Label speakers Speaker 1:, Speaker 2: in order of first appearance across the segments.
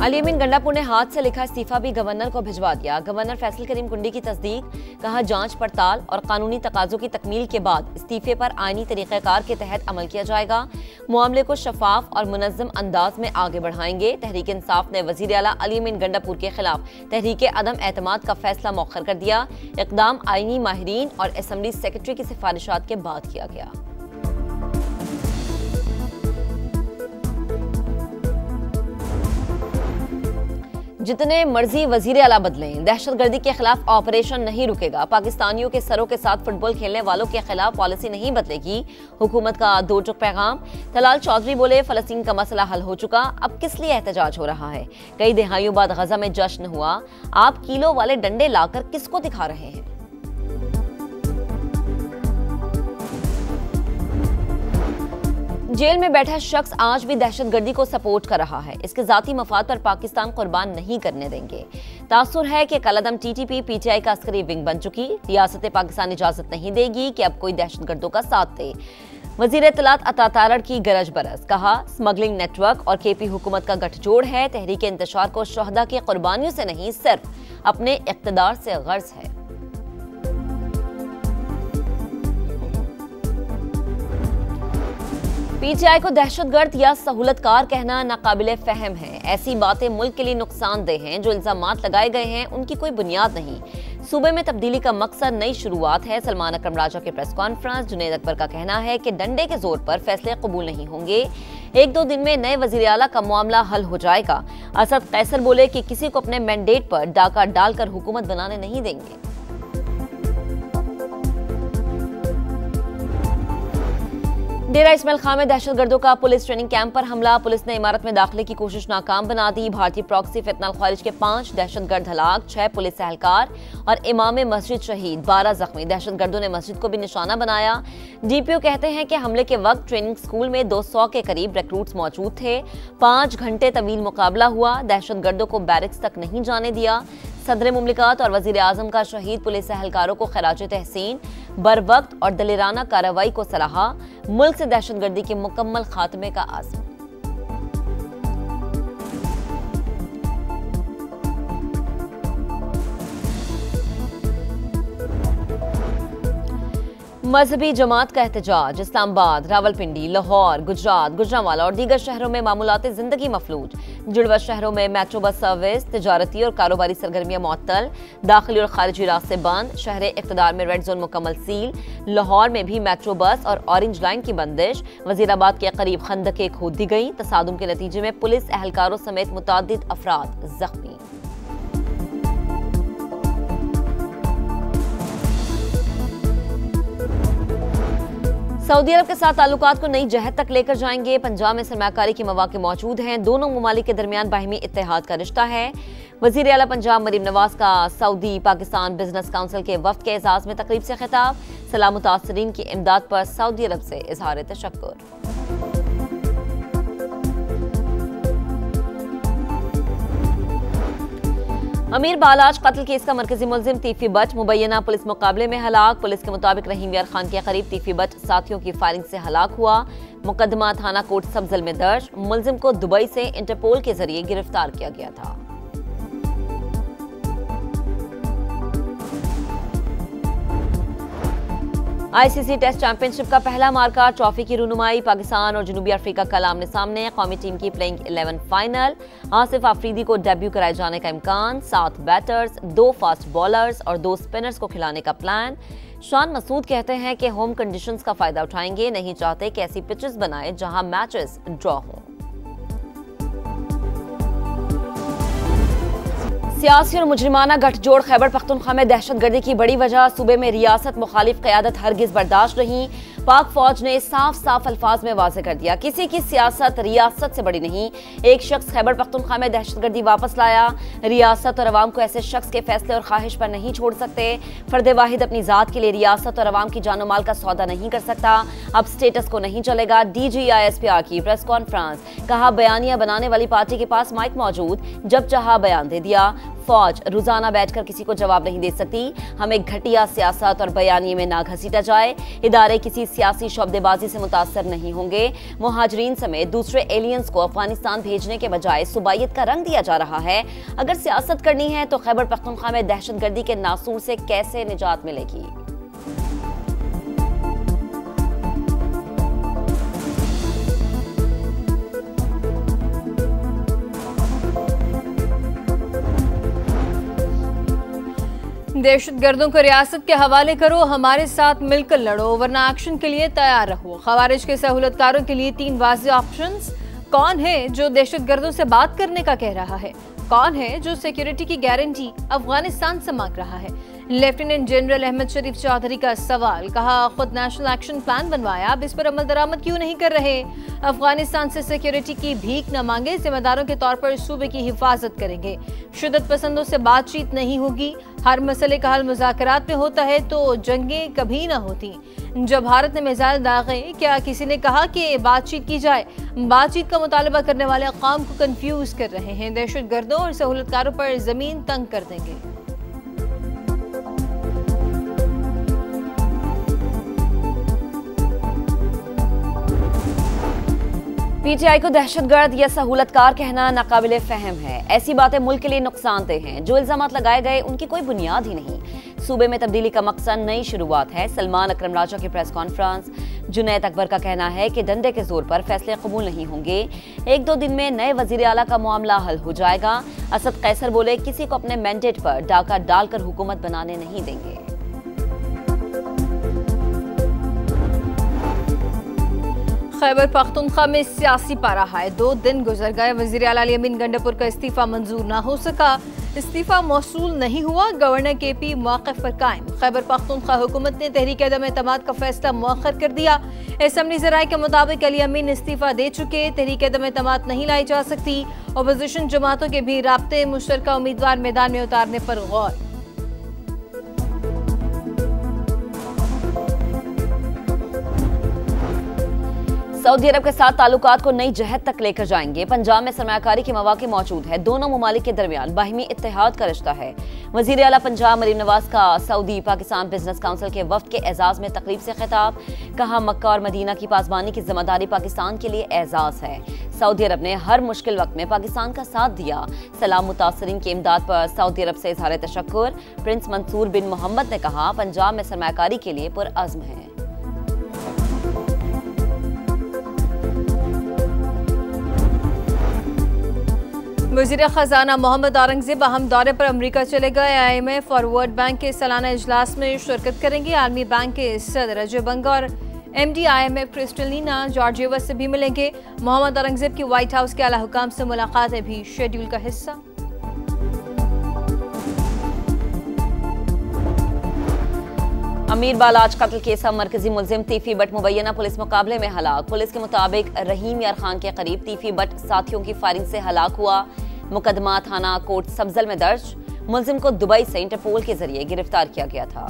Speaker 1: अली अमीन गंडापुर ने हाथ से लिखा इस्तीफा भी गवर्नर को भिजवा दिया। गवर्नर फैसल करीम कुंडी की तस्दीक, कहा जांच पड़ताल और कानूनी तकाजों की तकमील के बाद इस्तीफे पर आईनी तरीक़ेकार के तहत अमल किया जाएगा। मामले को शफाफ और मुनज़्ज़म अंदाज में आगे बढ़ाएंगे। तहरीक इंसाफ ने वज़ीर आला अली अमीन गंडापुर के खिलाफ तहरीक अदम एतमाद का फैसला मौखर कर दिया। इक़दाम आईनी माहिरीन और असम्बली सेक्रेटरी की सिफारिशात के बाद किया गया। जितने मर्जी वजीर आला बदलें, दहशतगर्दी के खिलाफ ऑपरेशन नहीं रुकेगा। पाकिस्तानियों के सरों के साथ फुटबॉल खेलने वालों के खिलाफ पॉलिसी नहीं बदलेगी। हुकूमत का दो टुक पैगाम। तलाल चौधरी बोले, फलस्तीन का मसला हल हो चुका, अब किस लिए एहतजाज हो रहा है। कई दिहाइयों बाद गजा में जश्न हुआ, आप किलो वाले डंडे लाकर किसको दिखा रहे हैं। जेल में बैठा शख्स आज भी दहशतगर्दी को सपोर्ट कर रहा है। इसके जाती मफाद पर पाकिस्तान कुर्बान नहीं करने देंगे। तासुर है कि कलअदम टीटीपी पीटीआई का अस्करी विंग बन चुकी। रियासत पाकिस्तान इजाजत नहीं देगी कि अब कोई दहशतगर्दों का साथ दे। वजीर इत्तलात अता तारड़ की गरज बरस, कहा स्मगलिंग नेटवर्क और केपी हुकूमत का गठजोड़ है। तहरीक इंतशार को शहदा की कुर्बानियों से नहीं, सिर्फ अपने इक़्तिदार से गर्ज है। पीटीआई को दहशतगर्द या सहूलतकार कहना नाकाबिले फहम है। ऐसी बातें मुल्क के लिए नुकसानदेह हैं। जो इल्जामात लगाए गए हैं उनकी कोई बुनियाद नहीं। सूबे में तब्दीली का मकसद नई शुरुआत है। सलमान अकरम राजा के प्रेस कॉन्फ्रेंस। जुनेद अकबर का कहना है कि डंडे के जोर पर फैसले कबूल नहीं होंगे। एक दो दिन में नए वजीर आला का मामला हल हो जाएगा। असद कैसर बोले कि किसी को अपने मैंडेट पर डाका डालकर हुकूमत बनाने नहीं देंगे। डेरा इस्माइल खां में दहशतगर्दों का पुलिस ट्रेनिंग कैंप पर हमला। पुलिस ने इमारत में दाखिले की कोशिश नाकाम बना दी। भारतीय प्रॉक्सी फितनल खारिज के 5 दहशतगर्द हलाक, 6 पुलिस एहलकार और इमाम मस्जिद शहीद, 12 जख्मी। दहशतगर्दों ने मस्जिद को भी निशाना बनाया। डीपीओ कहते हैं कि हमले के वक्त ट्रेनिंग स्कूल में 200 के करीब रिक्रूट्स मौजूद थे। 5 घंटे तवील मुकाबला हुआ। दहशतगर्दों को बैरिक्स तक नहीं जाने दिया। सदर मुमलिकत और वजीर आजम का शहीद पुलिस एहलकारों को खराज तहसीन, बर वक्त और दलेराना कार्रवाई को सराहा। मुल्क से दहशतगर्दी के मुकम्मल खात्मे का आज़म। मजहबी जमात का एहतजाज। इस्लामाबाद, रावलपिंडी, लाहौर, गुजरात, गुजरांवाला और दीगर शहरों में मामूलाती जिंदगी मफलूज। जुड़वा शहरों में मेट्रो बस सर्विस, तिजारती और कारोबारी सरगर्मियां मुअत्तल। दाखिली और खारिजी रास्ते बंद। शहर इक़्तिदार में रेड जोन मुकम्मल सील। लाहौर में भी मेट्रो बस और ऑरेंज लाइन की बंदिश। वजीराबाद के करीब खंदकें खोद दी गई। तसादुम के नतीजे में पुलिस एहलकारों समेत मुतअद्दिद अफराद जख्मी। सऊदी अरब के साथ ताल्लुकात को नई जहत तक लेकर जाएंगे। पंजाब में सरमायाकारी के मौके मौजूद हैं। दोनों ममालिक के दरमियान बाहिमी इत्तेहाद का रिश्ता है। वजीर आला पंजाब मरीम नवाज का सऊदी पाकिस्तान बिजनेस काउंसिल के वफ्द के एजाज में तकरीब से खिताब। सलाह मुतासरीन की इमदाद पर सऊदी अरब से इजहार तशक्कुर। अमीर बालाज कत्ल केस का मरकजी मुलजिम तीफी बट मुबैना पुलिस मुकाबले में हलाक। पुलिस के मुताबिक रहीम यार खान के करीब तीफी बट साथियों की फायरिंग से हलाक हुआ। मुकदमा थाना कोट सब्जल में दर्ज। मुलजिम को दुबई से इंटरपोल के जरिए गिरफ्तार किया गया था। आईसीसी टेस्ट चैंपियनशिप का पहला मार्का। ट्रॉफी की रुनुमाई। पाकिस्तान और जनूबी अफ्रीका कल आमने सामने। कौमी टीम की प्लेइंग 11 फाइनल। आसिफ आफरीदी को डेब्यू कराए जाने का इम्कान। 7 बैटर्स, 2 फास्ट बॉलर्स और 2 स्पिनर्स को खिलाने का प्लान। शान मसूद कहते हैं कि होम कंडीशंस का फायदा उठाएंगे, नहीं चाहते कि ऐसी पिचेस बनाए जहां मैचेस ड्रॉ हों। सियासी और मुजरिमाना गठजोड़। खैबर पख्तूनख्वा में दहशतगर्दी की बड़ी वजह सूबे में रियासत मुखालिफ क़यादत हरगिज बर्दाश्त नहीं। पाक फौज ने साफ साफ अल्फाज में वाज़ेह कर दिया, किसी की सियासत रियासत से बड़ी नहीं। एक शख्स खैबर पख्तूनख्वा में दहशतगर्दी वापस लाया। रियासत और अवाम को ऐसे शख्स के फैसले और ख्वाहिश पर नहीं छोड़ सकते। फर्द वाहिद अपनी जात के लिए रियासत और अवाम की जानो माल का सौदा नहीं कर सकता। अब स्टेटस को नहीं चलेगा। DGISPR की प्रेस कॉन्फ्रेंस। कहा बयानिया बनाने वाली पार्टी के पास माइक मौजूद, जब चाहा बयान दे दिया। फौज रोजाना बैठकर किसी को जवाब नहीं दे सकती। हमें घटिया सियासत और बयानी में ना घसीटा जाए। इदारे किसी सियासी शब्देबाजी से मुतासर नहीं होंगे। मुहाजिरीन समेत दूसरे एलियंस को अफगानिस्तान भेजने के बजाय सुबाइयत का रंग दिया जा रहा है। अगर सियासत करनी है तो खैबर पख्तूनख्वा में दहशतगर्दी के नासूर से कैसे निजात मिलेगी?
Speaker 2: दहशतगर्दों को रियासत के हवाले करो, हमारे साथ मिलकर लड़ो, वरना एक्शन के लिए तैयार रहो। खवारिज के सहूलतकारों के लिए 3 वाज़ेह ऑप्शंस। कौन है जो दहशतगर्दों से बात करने का कह रहा है? कौन है जो सिक्योरिटी की गारंटी अफगानिस्तान से मांग रहा है? लेफ्टिनेंट जनरल अहमद शरीफ चौधरी का सवाल। कहा, खुद नेशनल एक्शन प्लान बनवाया, अब इस पर अमल दरामद क्यों नहीं कर रहे? अफगानिस्तान से सिक्योरिटी की भीख न मांगे, जिम्मेदारों के तौर पर सूबे की हिफाजत करेंगे। शिद्दत पसंदों से बातचीत नहीं होगी। हर मसले का हल मुज़ाकरात में होता है तो जंगें कभी न होती। जब भारत ने मिसाइल दागे, क्या किसी ने कहा कि बातचीत की जाए? बातचीत का मुतालबा करने वाले अक़वाम को कंफ्यूज कर रहे हैं। दहशतगर्दों और सहूलतकारों पर जमीन तंग कर देंगे।
Speaker 1: पीटीआई को दहशतगर्द या सहूलतकार कहना नाकाबिले फहम है। ऐसी बातें मुल्क के लिए नुकसानदेह हैं। जो इल्जामात लगाए गए उनकी कोई बुनियाद ही नहीं। सूबे में तब्दीली का मकसद नई शुरुआत है। सलमान अकरम राजा की प्रेस कॉन्फ्रेंस। जुनैद अकबर का कहना है कि डंडे के जोर पर फैसले कबूल नहीं होंगे। 1-2 दिन में नए वजीर आला का मामला हल हो जाएगा। असद कैसर बोले, किसी को अपने मैंडेट पर डाका डालकर हुकूमत बनाने नहीं देंगे।
Speaker 2: खैबर पख्तूनख्वा में सियासी पारा है। 2 दिन गुजर गए, वजीर आला अमीन गंडापुर का इस्तीफा मंजूर न हो सका। इस्तीफा मौसूल नहीं हुआ, गवर्नर केपी मौक़िफ़ पर कायम। खैबर पख्तूनख्वा हुकूमत ने तहरीक अदम एतमाद का फैसला मौखर कर दिया। असेंबली ज़राए के मुताबिक अली अमीन इस्तीफा दे चुके। तहरीक अदम एतमाद नहीं लाई जा सकती। अपोजिशन जमातों के भी राब्ते, मुश्तरका उम्मीदवार मैदान में उतारने पर गौर।
Speaker 1: सऊदी अरब के साथ ताल्लुकात को नई जहत तक लेकर जाएंगे। पंजाब में सरमायाकारी के मौके मौजूद है। दोनों ममालिक के दरमियान बाहिमी इत्तेहाद का रिश्ता है। वजीर आला पंजाब मरीम नवाज का सऊदी पाकिस्तान बिजनेस काउंसिल के वफ्द के एजाज में तकरीब से खिताब। कहा, मक्का और मदीना की पासबानी की जिम्मेदारी पाकिस्तान के लिए एजाज है। सऊदी अरब ने हर मुश्किल वक्त में पाकिस्तान का साथ दिया। सलाम मुतासरीन की इमदाद पर सऊदी अरब से इजहार तशक्कुर। प्रिंस मंसूर बिन मोहम्मद ने कहा, पंजाब में सरमायाकारी के लिए पुरअज़्म है।
Speaker 2: वज़ीर ख़जाना मोहम्मद औरंगज़ेब अहम दौरे पर अमरीका चले गए। IMF और वर्ल्ड बैंक के सालाना इजलास में शिरकत करेंगे। आलमी बैंक के सदर अजय बंगा और MD IMF क्रिस्टलिना जॉर्जिएवा से भी मिलेंगे। मोहम्मद औरंगज़ेब की व्हाइट हाउस के आला हुकाम से मुलाकातें भी शेड्यूल का हिस्सा।
Speaker 1: अमीर बालाज कत्ल केस का मरकजी मुलजिम तीफी बट मुबैना पुलिस मुकाबले में हलाक। पुलिस के मुताबिक रहीम यार खान के करीब तीफी बट साथियों की फायरिंग से हलाक हुआ। मुकदमा थाना कोट सब्जल में दर्ज। मुलजिम को दुबई से इंटरपोल के जरिए गिरफ्तार किया गया था।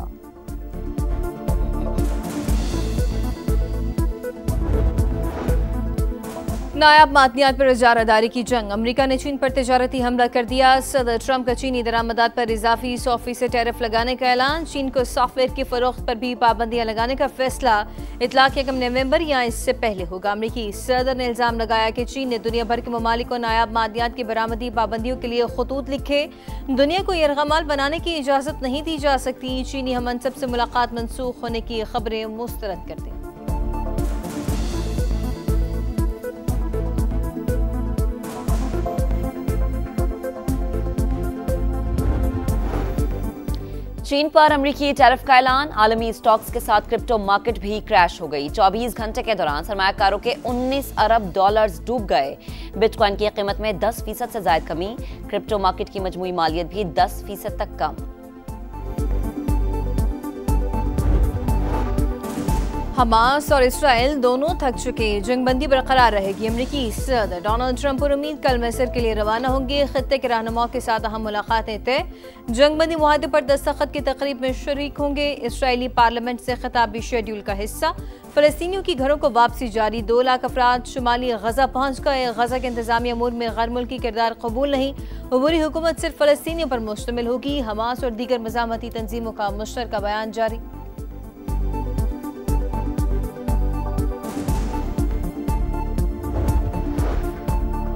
Speaker 2: नायाब मादनियात पर इजारादारी की जंग। अमरीका ने चीन पर तिजारती हमला कर दिया। सदर ट्रंप का चीनी दरामदात पर इजाफी 100% टैरिफ लगाने का ऐलान। चीन को सॉफ्टवेयर की फरोख्त पर भी पाबंदियां लगाने का फैसला इतलाक 1 नवंबर या इससे पहले होगा। अमरीकी सदर ने इल्जाम लगाया कि चीन ने दुनिया भर के ममालिक को नायाब मादनियात की बरामदी पाबंदियों के लिए खतूत लिखे। दुनिया को यरगमाल बनाने की इजाजत नहीं दी जा सकती। चीनी हम मनसब से मुलाकात मनसूख होने की खबरें मुस्तरद कर दी।
Speaker 1: चीन पर अमरीकी टैरिफ का ऐलान। आलमी स्टॉक्स के साथ क्रिप्टो मार्केट भी क्रैश हो गई। 24 घंटे के दौरान सरमायाकारों के 19 अरब डॉलर्स डूब गए। बिटकॉइन की कीमत में 10% से ज्यादा कमी। क्रिप्टो मार्केट की मजमूई मालियत भी 10% तक कम।
Speaker 2: हमास और इसराइल दोनों थक चुके, जंगबंदी बरकरार रहेगी। अमरीकी सदर डोनाल्ड ट्रंप और उम्मीद कल मिस्र के लिए रवाना होंगे। खत्ते के रहनुमाओं के साथ अहम मुलाकातें तय, जंगबंदी मुआहदे पर दस्तखत की तकरीब में शरीक होंगे। इसराइली पार्लियामेंट से खिताब भी शेड्यूल का हिस्सा। फलस्तीनियों की घरों को वापसी जारी, 2 लाख अफराद शुमाली गजा पहुंच गए। गजा के इंतजामी अमूर में गैर मुल्की किरदार कबूल नहीं, अबूरी हुकूमत सिर्फ फलस्तीनियों पर मुश्तमिल होगी। हमास और दीगर मज़ामती तंजीमों का मुश्तरका बयान जारी।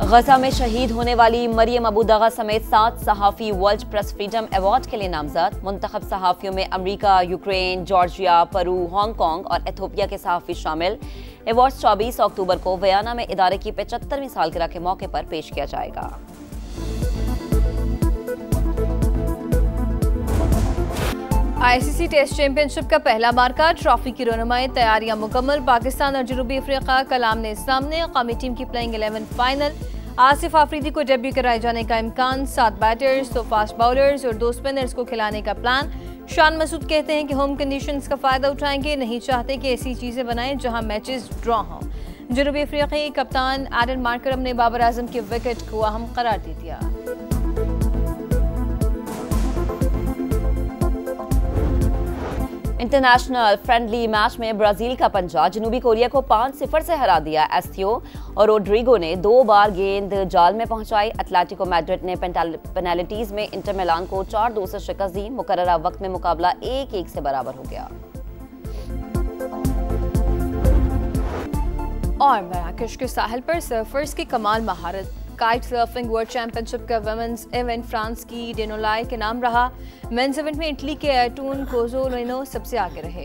Speaker 1: गजा में शहीद होने वाली मरियम अबू दगा समेत 7 सहाफ़ी वर्ल्ड प्रेस फ्रीडम अवार्ड के लिए नामजद। मुंतखब सहाफ़ियों में अमरीका, यूक्रेन, जॉर्जिया, पेरू, हांगकांग और एथोपिया के सहाफ़ी शामिल। अवार्ड 24 अक्टूबर को वियना में इदारे की 75वीं सालगिरह के मौके पर पेश किया जाएगा।
Speaker 2: आईसीसी टेस्ट चैंपियनशिप का पहला मार्का, ट्रॉफी की रोनुमाई, तैयारियां मुकम्मल। पाकिस्तान और जनूबी अफ्रीका कल आमने सामने। कौमी टीम की प्लेइंग 11 फाइनल। आसिफ आफरीदी को डेब्यू कराए जाने का इम्कान। 7 बैटर्स, 2 फास्ट बॉलर्स और 2 स्पिनर्स को खिलाने का प्लान। शान मसूद कहते हैं कि होम कंडीशंस का फायदा उठाएंगे, नहीं चाहते कि ऐसी चीजें बनाएं जहां मैचेस ड्रॉ हों। जनूबी अफ्रीकी कप्तान एडन मार्करम ने बाबर आजम के विकेट को अहम करार दे दिया।
Speaker 1: इंटरनेशनल फ्रेंडली मैच में ब्राजील का पंजा जनूबी कोरिया को 5-0 से हरा दिया। एस्थियो और रोड्रिगो ने 2 बार गेंद जाल में पहुंचाई। एटलेटिको मैड्रिड ने पेनाल्टीज में इंटर मिलान को 4-2 से शिकस्त दी। मुकर्ररा वक्त में मुकाबला 1-1 से बराबर हो गया।
Speaker 2: और मराकश के साहिल पर सर्फर्स की कमाल महारत। काइट सर्फिंग वर्ल्ड चैंपियनशिप का वुमेन्स इवेंट फ्रांस की डेनोलाई के नाम रहा। मेंस इवेंट में इटली के एटून कोजोलिनो सबसे आगे रहे।